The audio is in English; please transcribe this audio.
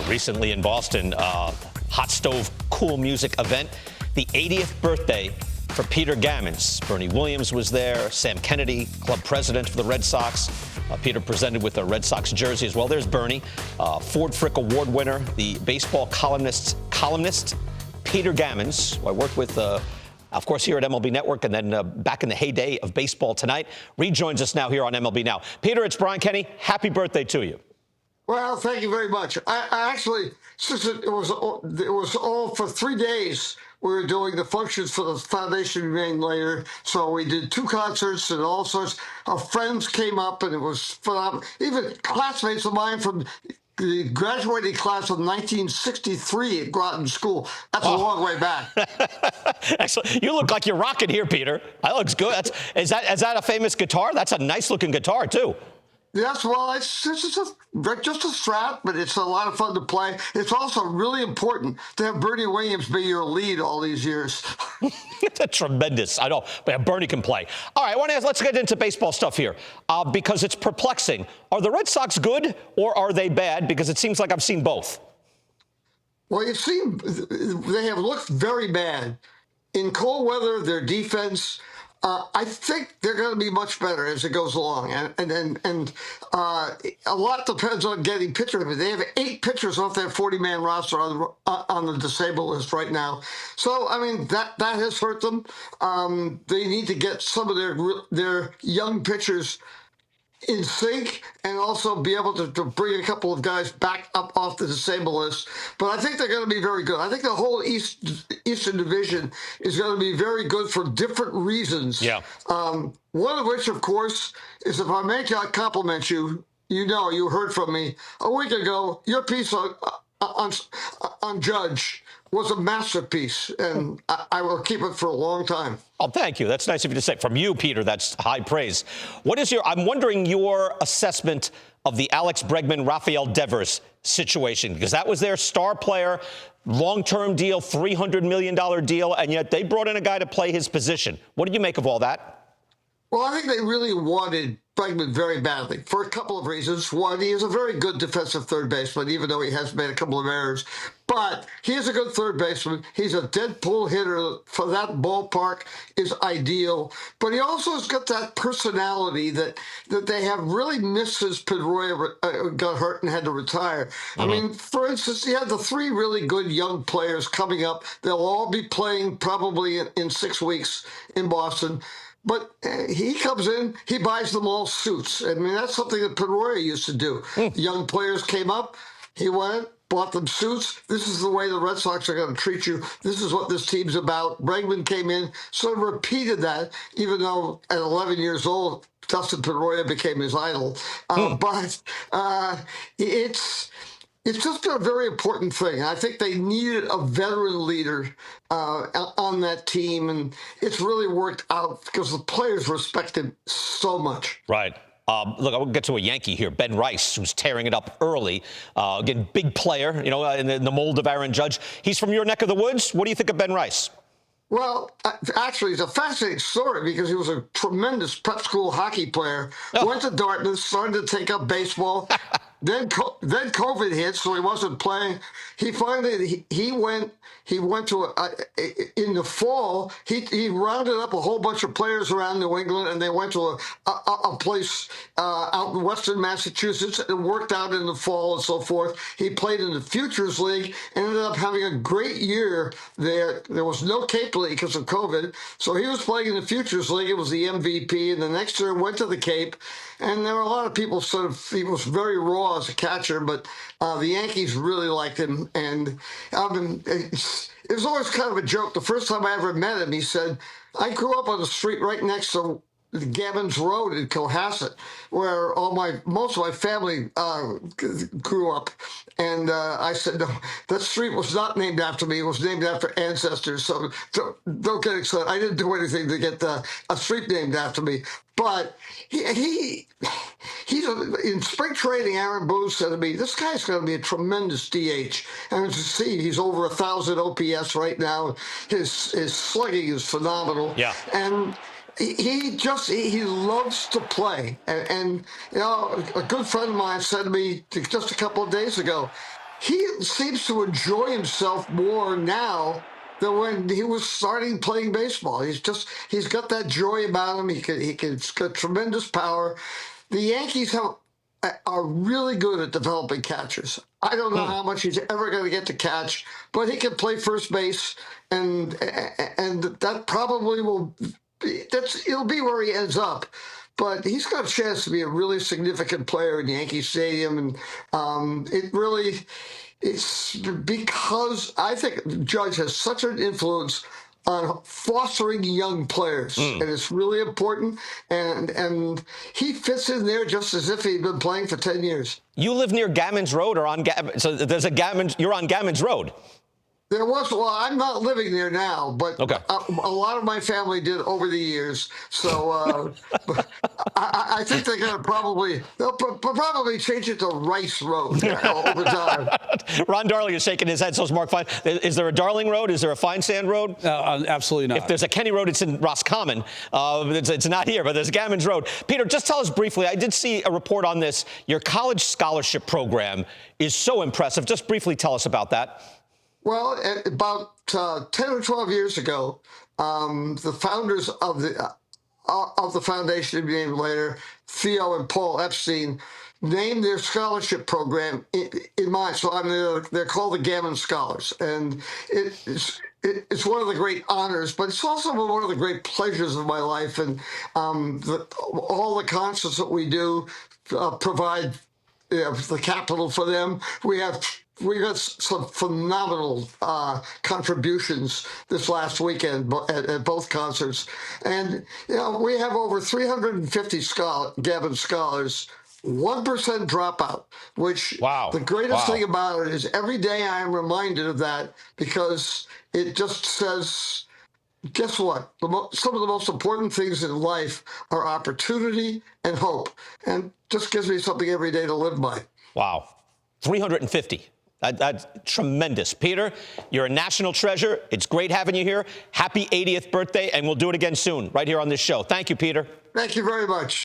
Recently in Boston, hot stove cool music event, the 80th birthday for Peter Gammons. Bernie Williams was there, Sam Kennedy, club president for the Red Sox. Peter presented with a Red Sox jersey as well. There's Bernie, Ford Frick Award winner, the baseball columnist Peter Gammons, who I worked with, of course, here at MLB Network, and then back in the heyday of Baseball Tonight. Rejoins us now here on MLB Now. Peter, it's Brian Kenny. Happy birthday to you. Well, thank you very much. I actually, since it was all for 3 days, we were doing the functions for the foundation remain later. So we did 2 concerts and all sorts of friends came up, and it was phenomenal. Even classmates of mine from the graduating class of 1963 at Groton School. That's a long way back. Excellent. You look like you're rocking here, Peter. That looks good. Is that a famous guitar? That's a nice looking guitar too. Yes, well, it's just a Strat, but it's a lot of fun to play. It's also really important to have Bernie Williams be your lead all these years. That's tremendous. I know, but Bernie can play. All right, I want to ask, let's get into baseball stuff here because it's perplexing. Are the Red Sox good or are they bad? Because it seems like I've seen both. Well, you've seen they have looked very bad. In cold weather, their defense, I think they're going to be much better as it goes along, and a lot depends on getting pitchers. They have 8 pitchers off their 40-man roster on the disabled list right now. So I mean that has hurt them. They need to get some of their young pitchers in sync and also be able to bring a couple of guys back up off the disabled list. But I think they're going to be very good. I think the whole Eastern Division is going to be very good for different reasons. Yeah. One of which, of course, is if I may compliment you, you heard from me a week ago, your piece on Judge was a masterpiece, and I will keep it for a long time. Oh, thank you. That's nice of you to say. From you, Peter, that's high praise. I'm wondering your assessment of the Alex Bregman, Rafael Devers situation, because that was their star player, long-term deal, $300 million deal, and yet they brought in a guy to play his position. What did you make of all that? Well, I think they really wanted Bregman very badly for a couple of reasons. One, he is a very good defensive third baseman, even though he has made a couple of errors. But he is a good third baseman. He's a dead pull hitter for that ballpark is ideal. But he also has got that personality that they have really missed since Pedroia got hurt and had to retire. Mm-hmm. I mean, for instance, he had the 3 really good young players coming up. They'll all be playing probably in 6 weeks in Boston. But he comes in, he buys them all suits. I mean, that's something that Pedroia used to do. Young players came up, he went, bought them suits. This is the way the Red Sox are going to treat you. This is what this team's about. Bregman came in, sort of repeated that, even though at 11 years old, Dustin Pedroia became his idol. But it's just been a very important thing. I think they needed a veteran leader on that team, and it's really worked out because the players respect him so much. Right. Look, I will get to a Yankee here, Ben Rice, who's tearing it up early. Again, big player, in the mold of Aaron Judge. He's from your neck of the woods. What do you think of Ben Rice? Well, actually, it's a fascinating story because he was a tremendous prep school hockey player. Went to Dartmouth, started to take up baseball. Then COVID hit, so he wasn't playing. He finally he went to in the fall. He rounded up a whole bunch of players around New England, and they went to a place out in Western Massachusetts and worked out in the fall and so forth. He played in the Futures League and ended up having a great year there. There was no Cape League because of COVID, so he was playing in the Futures League. It was the MVP, and the next year went to the Cape. And there were a lot of people he was very raw as a catcher, but the Yankees really liked him. And it was always kind of a joke. The first time I ever met him, he said, I grew up on the street right next to the Gammons Road in Cohasset, where most of my family grew up. And I said, no, that street was not named after me. It was named after ancestors. So don't get excited. I didn't do anything to get a street named after me. But he's in spring training. Aaron Boone said to me, "This guy's going to be a tremendous DH." And to see, he's over 1,000 OPS right now. His slugging is phenomenal. Yeah. And he loves to play. And a good friend of mine said to me just a couple of days ago, he seems to enjoy himself more now than when he was starting playing baseball. He's got that joy about him. He's got tremendous power. The Yankees are really good at developing catchers. I don't know how much he's ever going to get to catch, but he can play first base, and that probably it'll be where he ends up. But he's got a chance to be a really significant player in Yankee Stadium, and it's because I think Judge has such an influence on fostering young players, and it's really important. And he fits in there just as if he'd been playing for 10 years. You live near Gammons Road or on Gammons? So there's a Gammons. You're on Gammons Road. Well, I'm not living there now, but Okay. a lot of my family did over the years. So I think they'll probably change it to Rice Road over time. Ron Darling is shaking his head, so is Mark Fine. Is there a Darling Road? Is there a Feinsand Road? Absolutely not. If there's a Kenny Road, it's in Roscommon. It's not here, but there's Gammons Road. Peter, just tell us briefly, I did see a report on this. Your college scholarship program is so impressive. Just briefly tell us about that. Well, about 10 or 12 years ago, the founders of the foundation, to be named later, Theo and Paul Epstein, named their scholarship program in mine. So they're called the Gammons Scholars, and it's one of the great honors, but it's also one of the great pleasures of my life. And all the concerts that we do provide the capital for them. We got some phenomenal contributions this last weekend at both concerts. And, we have over 350 Gammons Scholars, 1% dropout, which the greatest thing about it is every day I am reminded of that, because it just says, guess what? Some of the most important things in life are opportunity and hope, and just gives me something every day to live by. Wow. 350. That's tremendous. Peter, you're a national treasure. It's great having you here. Happy 80th birthday, and we'll do it again soon, right here on this show. Thank you, Peter. Thank you very much.